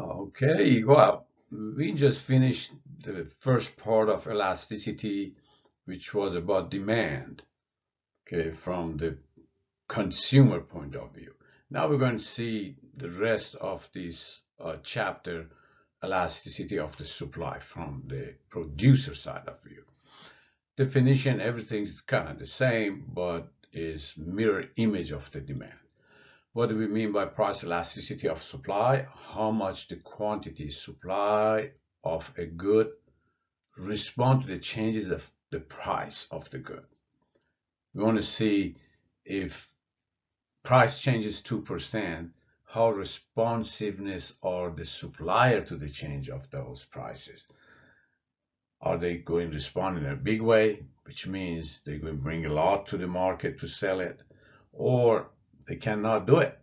Okay, well, we just finished the first part of elasticity, which was about demand, okay, from the consumer point of view. Now we're going to see the rest of this chapter, elasticity of the supply from the producer side of view. Definition, everything's kind of the same, but is mirror image of the demand. What do we mean by price elasticity of supply? How much the quantity supply of a good respond to the changes of the price of the good. We want to see if price changes 2%, how responsiveness are the supplier to the change of those prices. Are they going to respond in a big way, which means they're going to bring a lot to the market to sell it, or they cannot do it?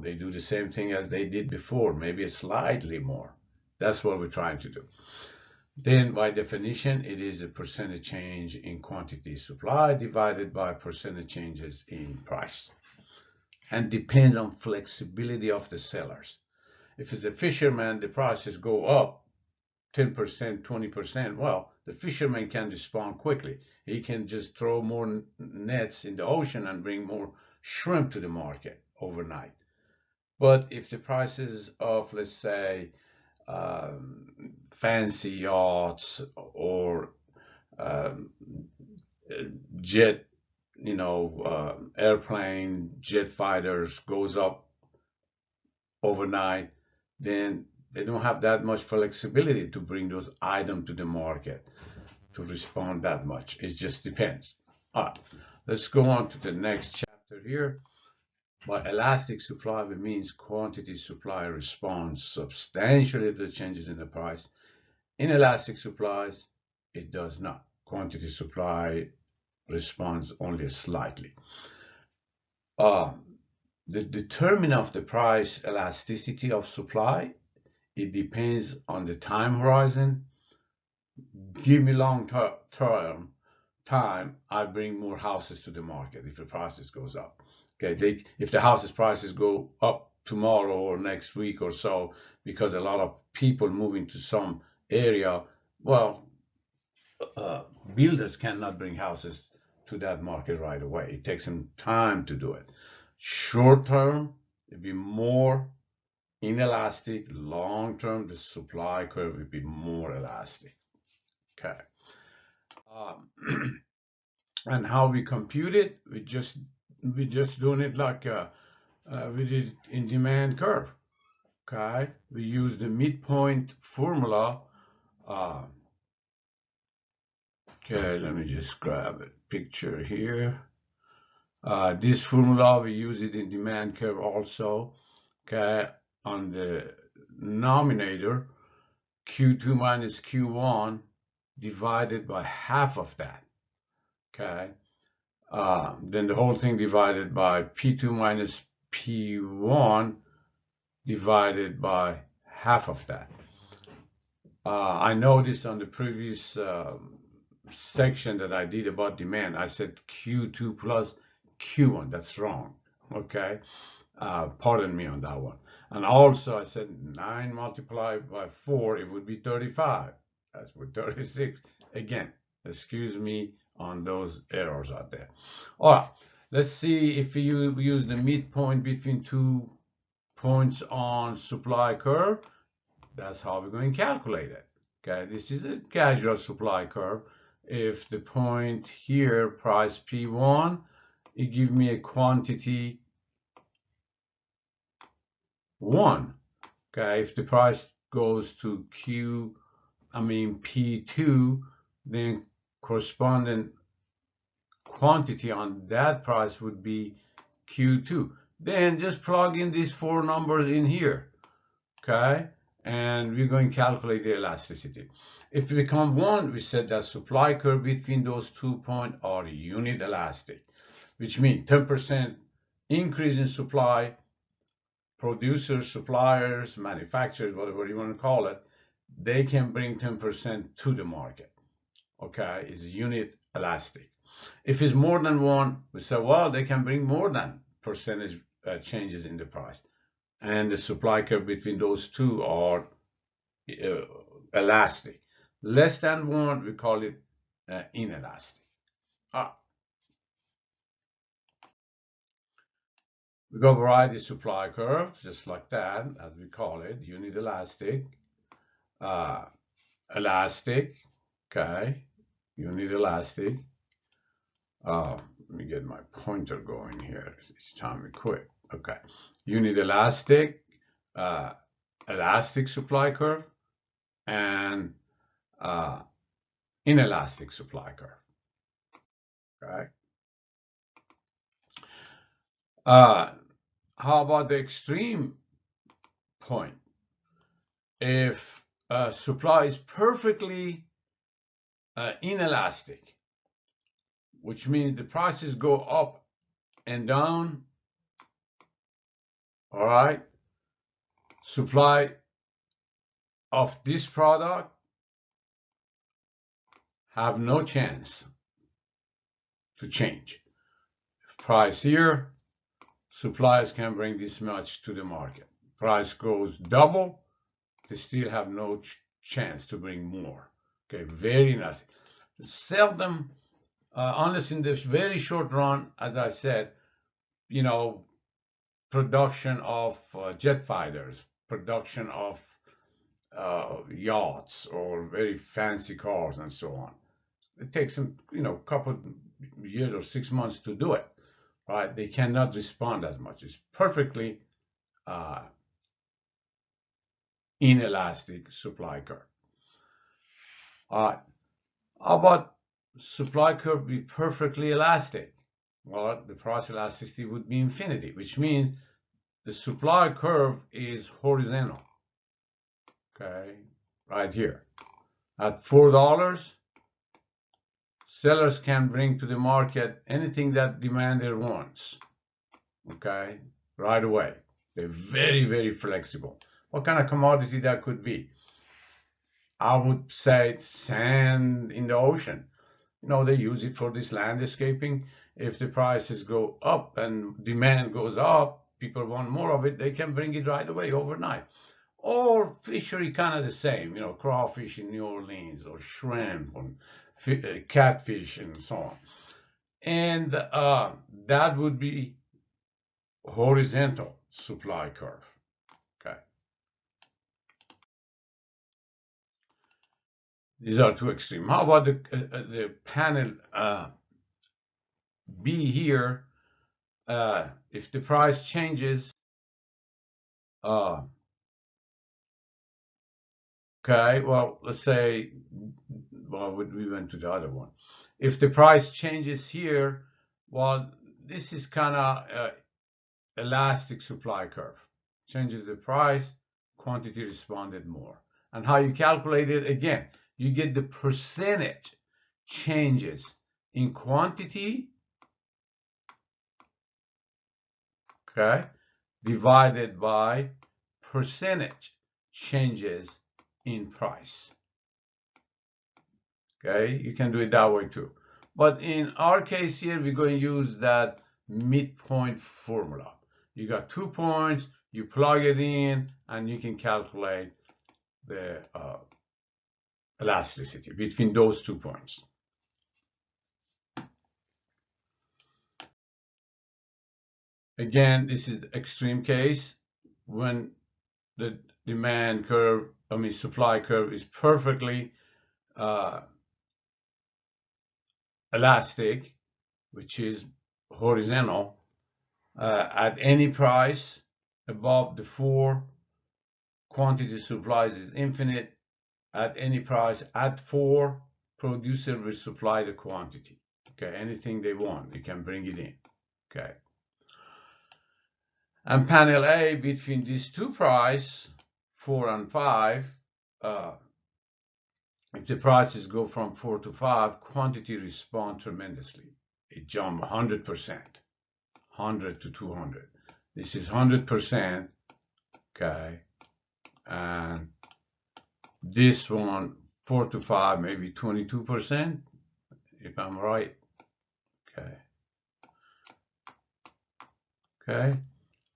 They do the same thing as they did before, maybe slightly more. That's what we're trying to do. Then by definition, it is a percentage change in quantity supply divided by percentage changes in price. And depends on flexibility of the sellers. If it's a fisherman, the prices go up 10%, 20%. Well, the fisherman can respond quickly. He can just throw more nets in the ocean and bring more shrimp to the market overnight. But if the prices of, let's say, fancy yachts or jet, airplane, jet fighters goes up overnight, then they don't have that much flexibility to bring those items to the market to respond that much. It just depends. All right, let's go on to the next chapter here. By elastic supply, it means quantity supply responds substantially to the changes in the price. Inelastic supplies, it does not. Quantity supply responds only slightly. The determinant of the price elasticity of supply, it depends on the time horizon. Give me long term time, I bring more houses to the market if the prices goes up. Okay, if the houses prices go up tomorrow or next week or so because a lot of people moving to some area, well, builders cannot bring houses to that market right away. It takes some time to do it. Short term, it'd be more inelastic. Long term, the supply curve would be more elastic. Okay. And how we compute it, we just doing it like we did in demand curve. Okay, we use the midpoint formula. Okay, let me just grab a picture here. This formula, we use it in demand curve also. Okay, on the nominator, Q2 minus Q1 divided by half of that. Okay, then the whole thing divided by P2 minus P1 divided by half of that. I noticed on the previous section that I did about demand, I said Q2 plus Q1. That's wrong. Okay, pardon me on that one. And also I said 9 multiplied by 4, it would be 35. That's with 36. Again, excuse me on those errors out there. All right, let's see if you use the midpoint between 2 points on supply curve. That's how we're going to calculate it. Okay, this is a casual supply curve. If the point here, price P1, it gives me a quantity 1. Okay, if the price goes to P2, then corresponding quantity on that price would be Q2. Then just plug in these 4 numbers in here. Okay, and we're going to calculate the elasticity. If it becomes 1, we said that supply curve between those 2 points are unit elastic, which means 10% increase in supply, producers, suppliers, manufacturers, whatever you want to call it, they can bring 10% to the market. Okay, it's unit elastic. If it's more than 1, we say, well, they can bring more than percentage changes in the price. and the supply curve between those two are elastic. Less than 1, we call it inelastic. We got variety supply curve, just like that, as we call it, unit elastic, elastic, okay, unit elastic. Let me get my pointer going here. It's time to quit. Okay, unit elastic, elastic supply curve, and inelastic supply curve. Okay. How about the extreme point? If supply is perfectly inelastic, which means the prices go up and down, all right, supply of this product have no chance to change. Price here, suppliers can bring this much to the market. Price goes double, they still have no chance to bring more. Okay, very nice. Seldom, unless in this very short run, as I said, production of jet fighters, production of yachts or very fancy cars and so on. It takes them, couple years or 6 months to do it, right? They cannot respond as much. It's perfectly inelastic supply curve. All right. How about supply curve be perfectly elastic? Well, the price elasticity would be infinity, which means the supply curve is horizontal. Okay, right here. At $4, sellers can bring to the market anything that demander wants. Okay, right away. They're very, very flexible. What kind of commodity that could be? I would say sand in the ocean. They use it for this landscaping. If the prices go up and demand goes up, people want more of it, they can bring it right away overnight. Or fishery, kind of the same, crawfish in New Orleans, or shrimp, or catfish, and so on. And that would be horizontal supply curve. Okay. These are too extreme. How about the panel B here? If the price changes, okay, well, let's say, we went to the other one. If the price changes here, well, this is kind of elastic supply curve. Changes the price, quantity responded more. And how you calculate it, again, you get the percentage changes in quantity, okay, divided by percentage changes in price. Okay, you can do it that way too. But in our case here, we're going to use that midpoint formula. You got 2 points, you plug it in, and you can calculate the elasticity between those 2 points. Again, this is the extreme case when the demand curve, supply curve is perfectly elastic, which is horizontal, at any price above the 4, quantity supplies is infinite. At any price at 4, producer will supply the quantity. Okay, anything they want, they can bring it in. Okay. And panel A, between these two prices, 4 and 5, if the prices go from 4 to 5, quantity respond tremendously. It jump 100%, 100 to 200. This is 100%, okay, and this one 4 to 5, maybe 22%, if I'm right. Okay. Okay.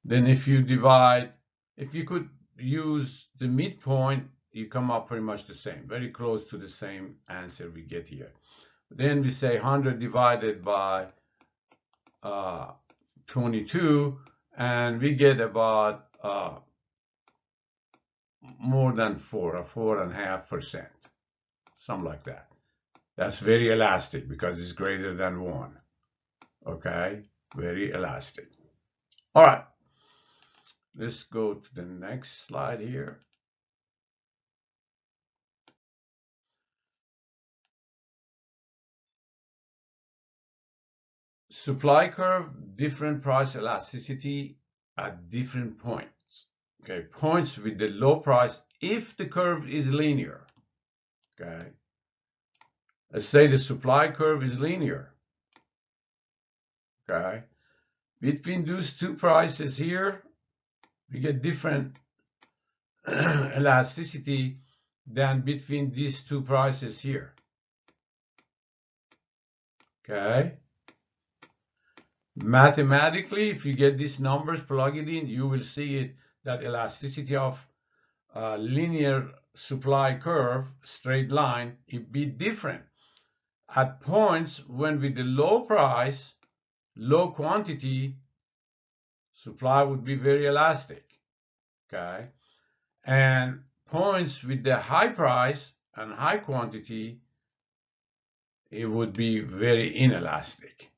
Then if you divide if you could use the midpoint, you come up pretty much the same, very close to the same answer we get here. Then we say 100 divided by 22, and we get about more than 4.5%, something like that. That's very elastic because it's greater than 1. Okay, very elastic. All right, let's go to the next slide here. Supply curve, different price elasticity at different points. Okay, points with the low price if the curve is linear. Okay, let's say the supply curve is linear. Okay, between those two prices here, we get different elasticity than between these two prices here. Okay, mathematically, if you get these numbers, plug it in, you will see it that elasticity of linear supply curve, straight line, it be different at points when with the low price, low quantity, supply would be very elastic. Okay, and points with the high price and high quantity, it would be very inelastic.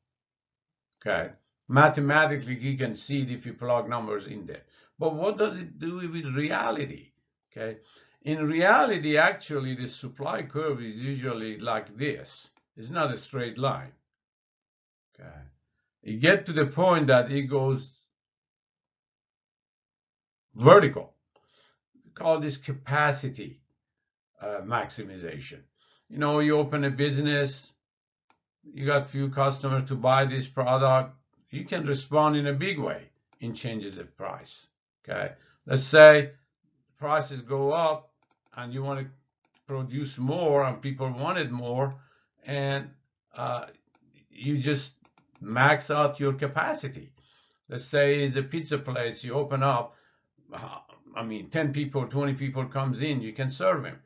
Okay, mathematically you can see it if you plug numbers in there, but what does it do with reality? Okay, in reality, actually the supply curve is usually like this. It's not a straight line. Okay, you get to the point that it goes vertical. We call this capacity maximization. You know, you open a business, you got few customers to buy this product, you can respond in a big way in changes of price. Okay, let's say prices go up and you want to produce more and people wanted more, and you just max out your capacity. Let's say it's a pizza place, you open up, 10 people, 20 people comes in, you can serve them.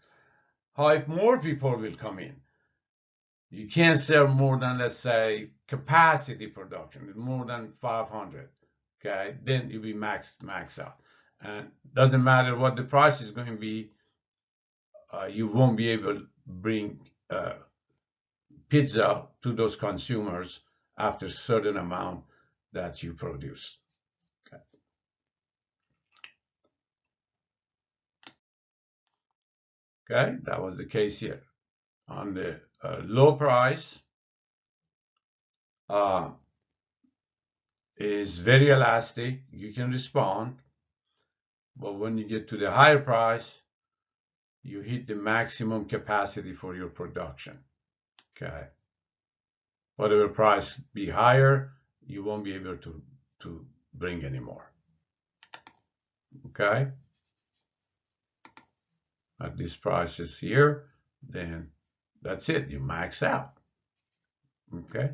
How if more people will come in? You can't serve more than, let's say, capacity production, more than 500. Okay, then you'll be max out. And doesn't matter what the price is going to be, you won't be able to bring pizza to those consumers after a certain amount that you produce. Okay, okay? That was the case here. On the low price, is very elastic, you can respond, but when you get to the higher price, you hit the maximum capacity for your production. Okay, whatever price be higher, you won't be able to bring any more. Okay, at these prices here, then that's it, you max out. Okay,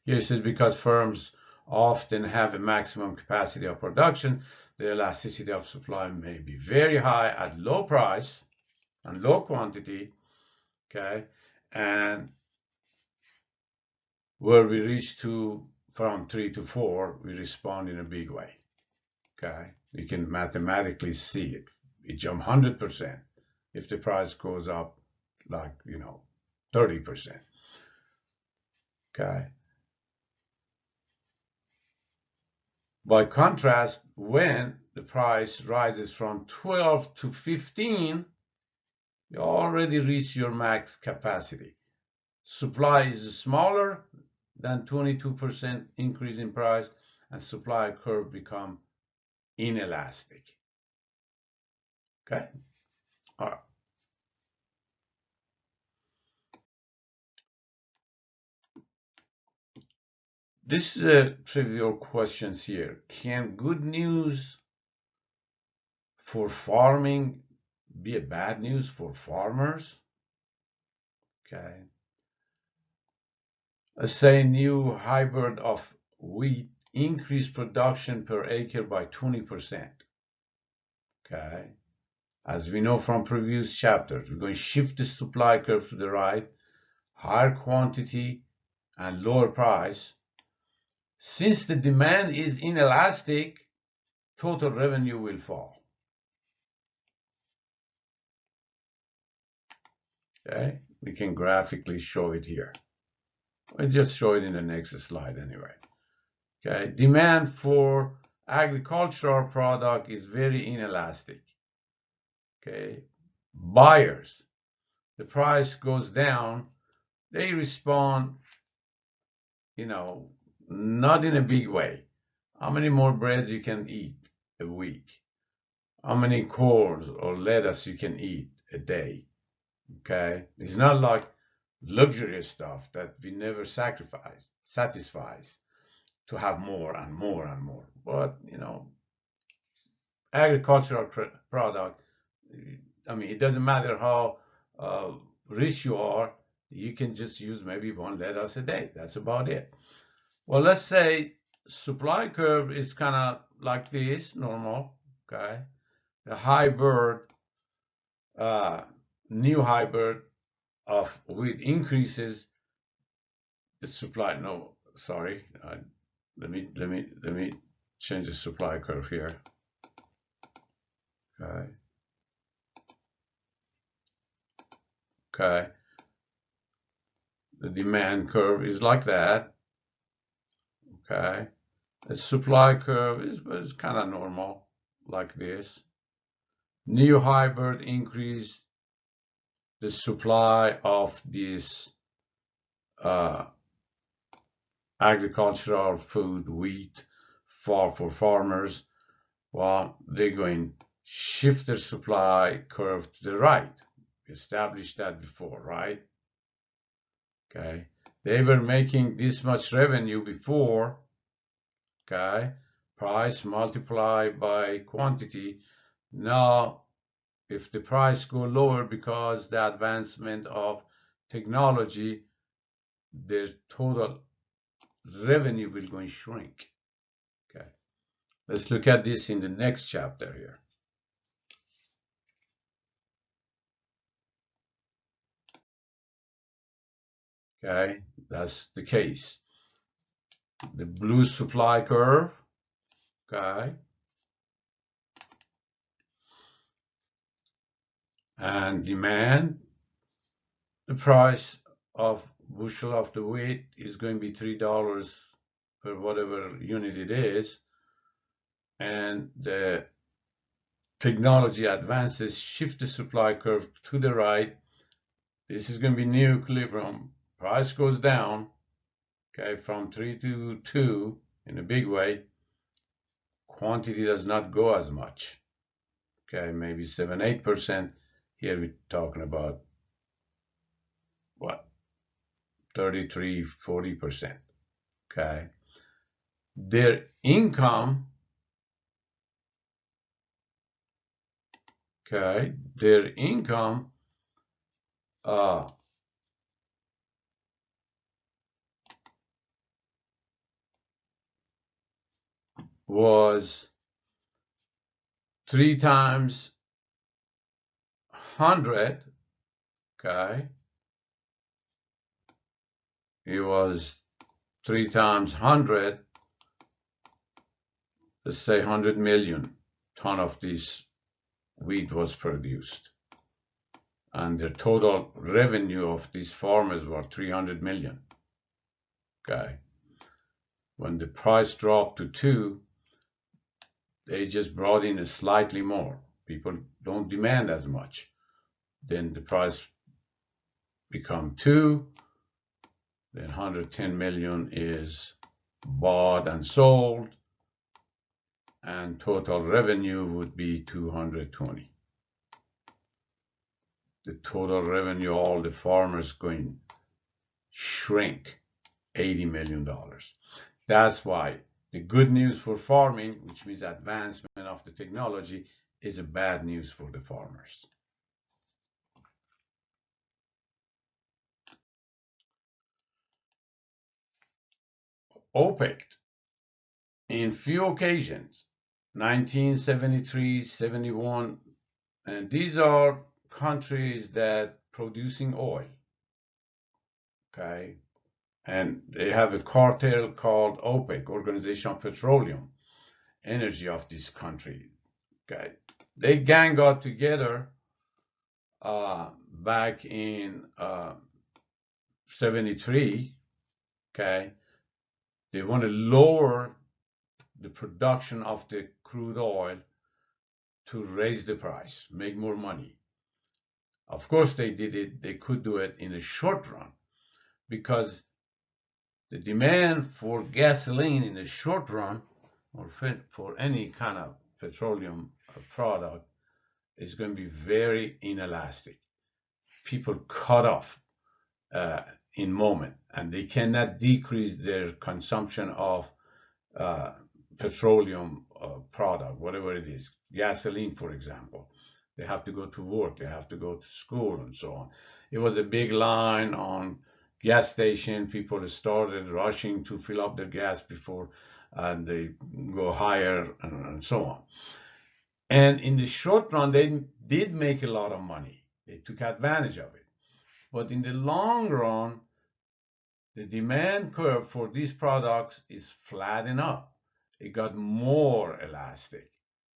here it says because firms often have a maximum capacity of production, the elasticity of supply may be very high at low price and low quantity. Okay, and where we reach to from 3 to 4, we respond in a big way. Okay, you can mathematically see it. We jump 100% if the price goes up like 30%. Okay. By contrast, when the price rises from 12 to 15, you already reach your max capacity. Supply is smaller than 22% increase in price, and supply curve become inelastic. Okay, all right. This is a trivial questions here. Can good news for farming be a bad news for farmers? Okay. Let's say new hybrid of wheat increased production per acre by 20%. Okay. As we know from previous chapters, we're going to shift the supply curve to the right, higher quantity and lower price. Since the demand is inelastic, total revenue will fall. Okay, we can graphically show it here. I'll just show it in the next slide anyway. Okay, demand for agricultural product is very inelastic. Okay, buyers, the price goes down, they respond, not in a big way. How many more breads you can eat a week? How many corns or lettuce you can eat a day? Okay, it's not like luxurious stuff that we never satisfies to have more and more and more. But agricultural product, I mean, it doesn't matter how rich you are, you can just use maybe one lettuce a day. That's about it. Well, let's say supply curve is kind of like this, normal. Okay, the hybrid, new hybrid of wheat increases the supply. No, sorry. Let me change the supply curve here. Okay. Okay. The demand curve is like that. Okay. The supply curve is kind of normal, like this. New hybrid increase the supply of this agricultural food, wheat, for farmers. Well, they're going to shift their supply curve to the right. We established that before, right? Okay. They were making this much revenue before. Okay. Price multiplied by quantity. Now, if the price go lower because the advancement of technology, their total revenue will go and shrink. Okay. Let's look at this in the next chapter here. Okay, that's the case. The blue supply curve, okay, and demand, the price of bushel of the wheat is going to be $3 per whatever unit it is, and the technology advances shift the supply curve to the right. This is going to be new equilibrium. Price goes down, okay, from 3 to 2 in a big way. Quantity does not go as much. Okay, maybe 7-8%. Here we're talking about what? 33-40%. Okay. Their income, okay, their income was 3 times 100. Okay. It was 3 times 100. Let's say 100 million ton of this wheat was produced. And the total revenue of these farmers were 300 million. Okay. When the price dropped to 2, they just brought in a slightly more. People don't demand as much. Then the price become 2. Then 110 million is bought and sold. And total revenue would be 220. The total revenue, all the farmers going shrink $80 million. That's why the good news for farming, which means advancement of the technology, is a bad news for the farmers. OPEC, in few occasions, 1973, 71, and these are countries that producing oil, okay? And they have a cartel called OPEC, Organization of Petroleum Energy of this country, okay? They gang got together back in 73, okay? They want to lower the production of the crude oil to raise the price, make more money. Of course, they did it. They could do it in the short run because the demand for gasoline in the short run or for any kind of petroleum product is going to be very inelastic. People cut off in moment, and they cannot decrease their consumption of petroleum product, whatever it is, gasoline, for example. They have to go to work, they have to go to school, and so on. It was a big line on gas station. People started rushing to fill up their gas before they go higher, and so on. And in the short run, they did make a lot of money. They took advantage of it. But in the long run, the demand curve for these products is flattening up. It got more elastic.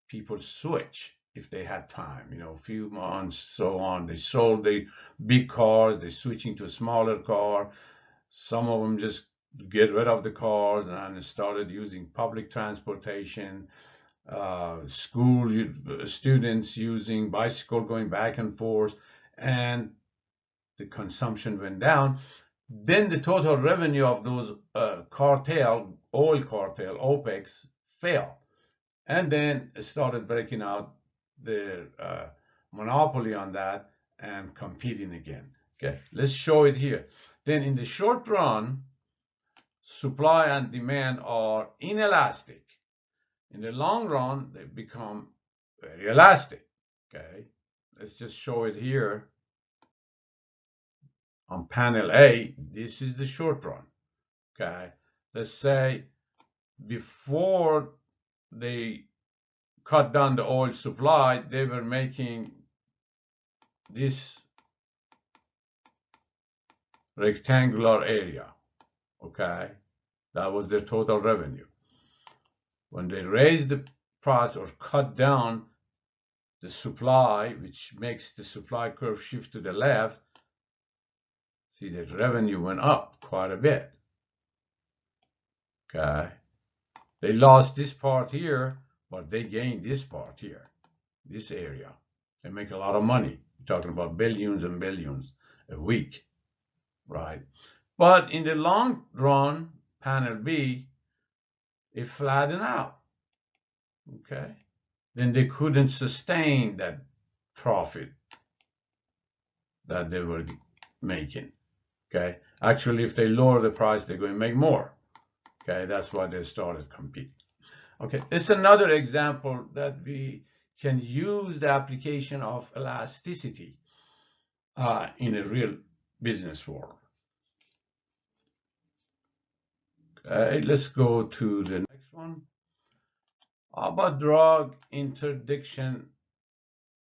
People switch if they had time, a few months, so on. They sold the big cars, they're switching to a smaller car. Some of them just get rid of the cars and started using public transportation. School students using bicycle going back and forth, and the consumption went down. Then the total revenue of those oil cartel, OPECs, fell. And then it started breaking out their monopoly on that and competing again. Okay, let's show it here. Then in the short run, supply and demand are inelastic. In the long run, they become very elastic. Okay, let's just show it here. On panel A, this is the short run. Okay, let's say before they cut down the oil supply, they were making this rectangular area. Okay, that was their total revenue. When they raised the price or cut down the supply, which makes the supply curve shift to the left, see that revenue went up quite a bit. Okay, they lost this part here, but they gained this part here, this area. They make a lot of money. You're talking about billions and billions a week, right? But in the long run, panel B, it flattened out. Okay, then they couldn't sustain that profit that they were making. Okay, actually, if they lower the price, they're going to make more. Okay, that's why they started competing. Okay, it's another example that we can use the application of elasticity in a real business world. Okay, let's go to the next one. How about drug interdiction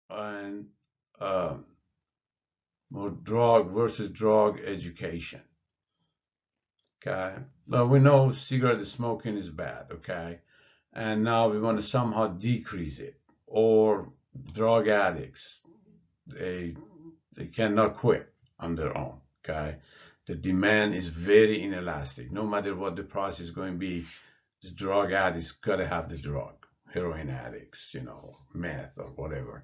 and or drug versus drug education? Okay, well, we know cigarette smoking is bad, okay, and now we want to somehow decrease it. Or drug addicts, they cannot quit on their own, okay. The demand is very inelastic. No matter what the price is going to be, the drug addicts gotta have the drug. Heroin addicts, meth or whatever.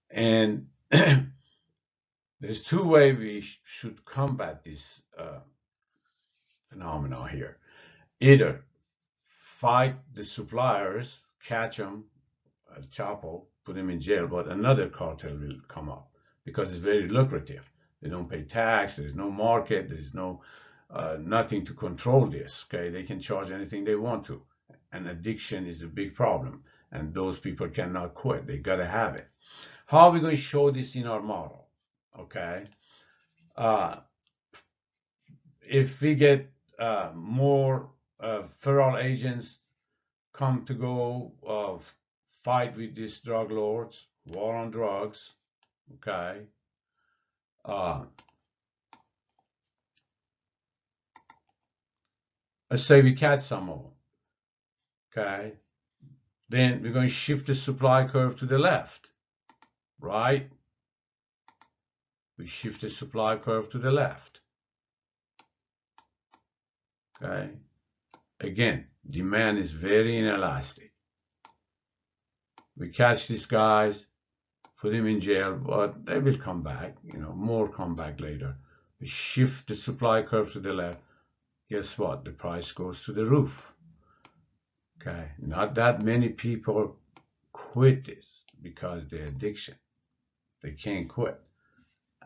And there's two ways we should combat this phenomenon here. Either fight the suppliers, catch them, Chapo, put them in jail, but another cartel will come up because it's very lucrative. They don't pay tax. There's no market. There's no nothing to control this. Okay, they can charge anything they want to, and addiction is a big problem. And those people cannot quit. They gotta have it. How are we going to show this in our model? Okay, if we get more federal agents come to go of fight with these drug lords, war on drugs, okay? Let's say we catch some of them, okay? Then we're going to shift the supply curve to the left, right? We shift the supply curve to the left, okay? Again, demand is very inelastic. We catch these guys, put them in jail, but they will come back, more come back later. We shift the supply curve to the left. Guess what? The price goes to the roof. Okay, not that many people quit this because they're addiction. They can't quit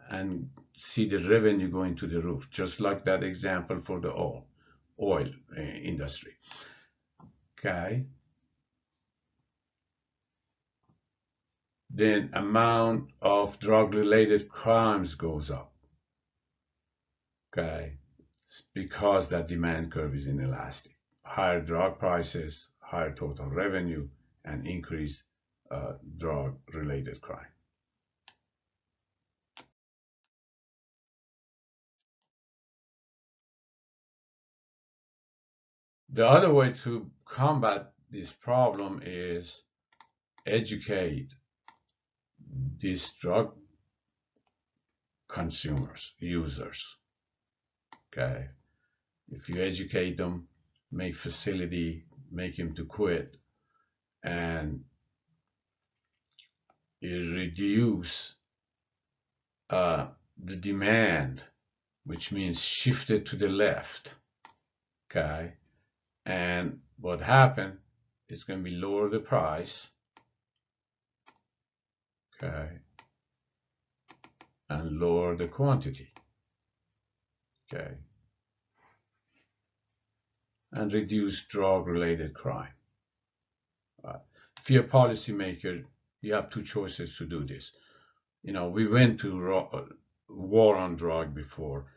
and see the revenue going to the roof, just like that example for the oil industry. Okay. Then amount of drug-related crimes goes up. Okay, because that demand curve is inelastic. Higher drug prices, higher total revenue, and increased drug-related crime. The other way to combat this problem is educate these drug consumers, users. Okay, if you educate them, make them to quit, and you reduce the demand, which means shift it to the left. Okay, and what happened is going to be lower the price. Okay, and lower the quantity. Okay, and reduce drug-related crime. If you're a policymaker, you have two choices to do this. We went to war on drug before,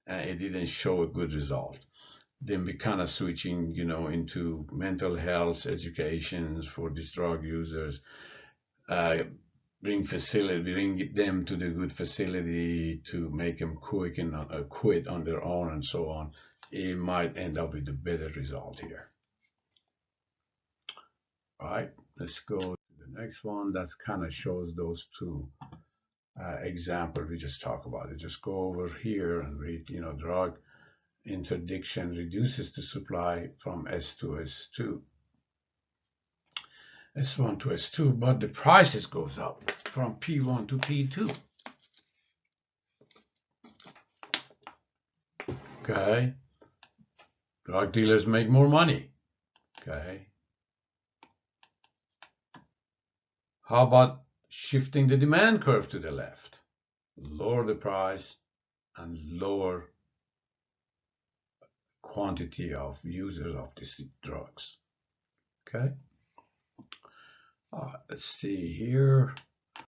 and it didn't show a good result. Then we kind of switching, into mental health educations for these drug users. Bring them to the good facility to make them quick and quit on their own and so on. It might end up with a better result here. All right, let's go to the next one. That kind of shows those two examples we just talked about. You just go over here and read, drug interdiction reduces the supply from S to S2. S1 to S2, but the prices goes up from P1 to P2. Okay, drug dealers make more money. Okay, how about shifting the demand curve to the left? Lower the price and lower quantity of users of these drugs. Okay, let's see here.